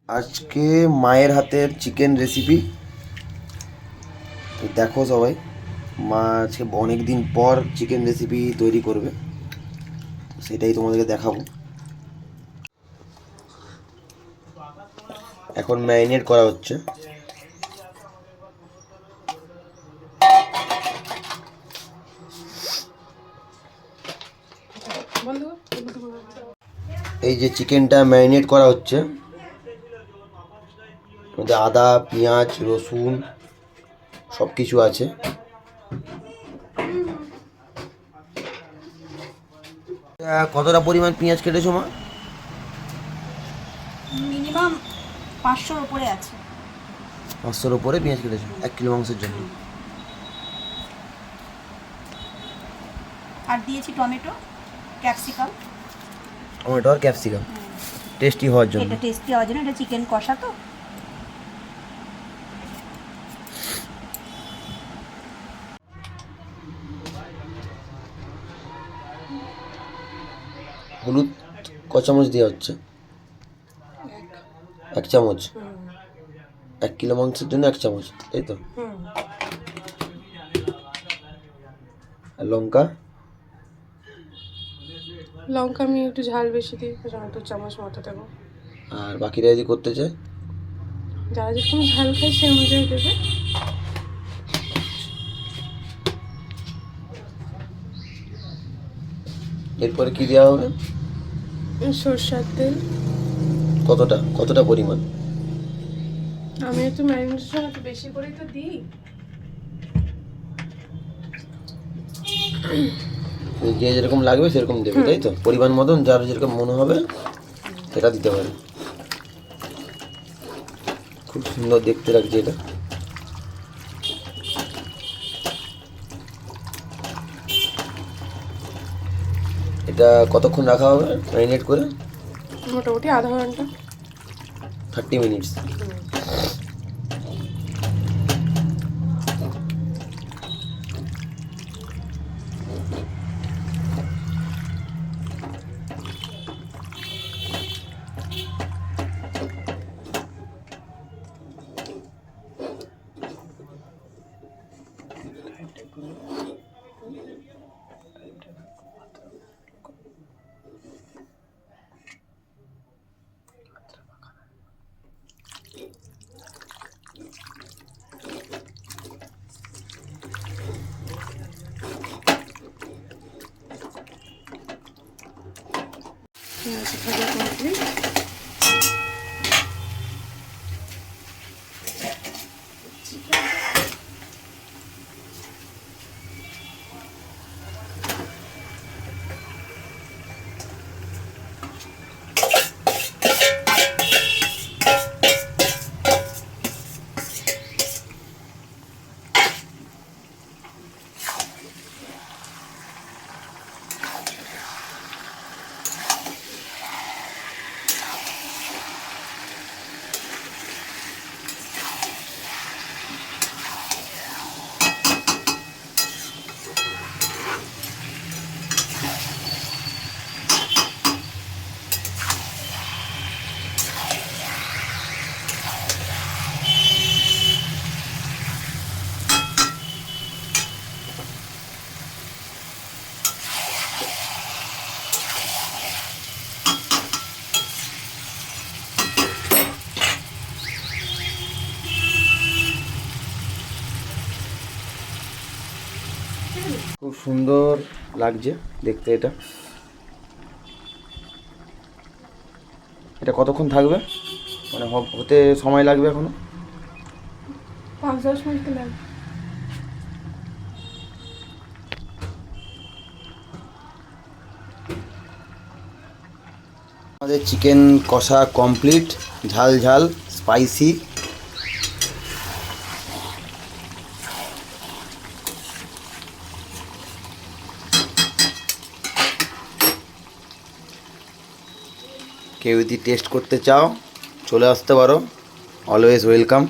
আজকে মায়ের হাতের চিকেন রেসিপি তো দেখো সবাই। মা আজকে অনেক দিন পর চিকেন রেসিপি তৈরি করবে, সেটাই তোমাদেরকে দেখাবো। এখন ম্যারিনেট করা হচ্ছে। এই যে চিকেনটা ম্যারিনেট করা হচ্ছে, মধ্যে আদা, পেঁয়াজ, রসুন সব কিছু আছে। কতটা পরিমাণ পেঁয়াজ কেটেছো মা? মিনিমাম 500-র উপরে আছে। 500-র উপরে পেঁয়াজ কেটেছো 1 কিলো মাংসের জন্য। আর দিয়েছি টমেটো, ক্যাপসিকাম। টমেটো আর ক্যাপসিকাম টেস্টি হওয়ার জন্য। এটা টেস্টি হওয়ার জন্য, এটা চিকেন কষা তো। হলুদ ক চামচ দেওয়া হচ্ছে? 1 চামচ। 1 কিলো মাংসের জন্য 1 চামচ, তাই তো? আর লঙ্কা? লঙ্কা আমি একটু ঝাল বেশি দিই, 2 চামচ মতো দেবো। আর বাকিরা যদি করতে চায়, যারা যেরকম ঝাল খায় সেই অনুযায়ী দেবে। এরপরে কি দেওয়া হবে? সরষের তেল। কতটা পরিমাণ? আমি একটু ম্যারিনেশন একটু বেশি করেই তো দিই। যে যেরকম লাগবে সেরকম দেবে, তাই তো? পরিমাণ মতন যার যেরকম মনে হবে সেটা দিতে পারে। খুব সুন্দর দেখতে লাগছে এটা। এটা কতক্ষণ রাখা হবে ম্যারিনেট করে? মোটামুটি আধা ঘন্টা। 30 মিনিটস। ভাজা কমপ্লিট। খুব সুন্দর লাগছে দেখতে এটা। এটা কতক্ষণ থাকবে, মানে হতে সময় লাগবে এখনো? 5-10 মিনিট লাগবে। আমাদের চিকেন কষা কমপ্লিট, ঝাল ঝাল স্পাইসি। কেউ যদি টেস্ট করতে চাও চলে আসতে পারো, অলওয়েজ ওয়েলকাম।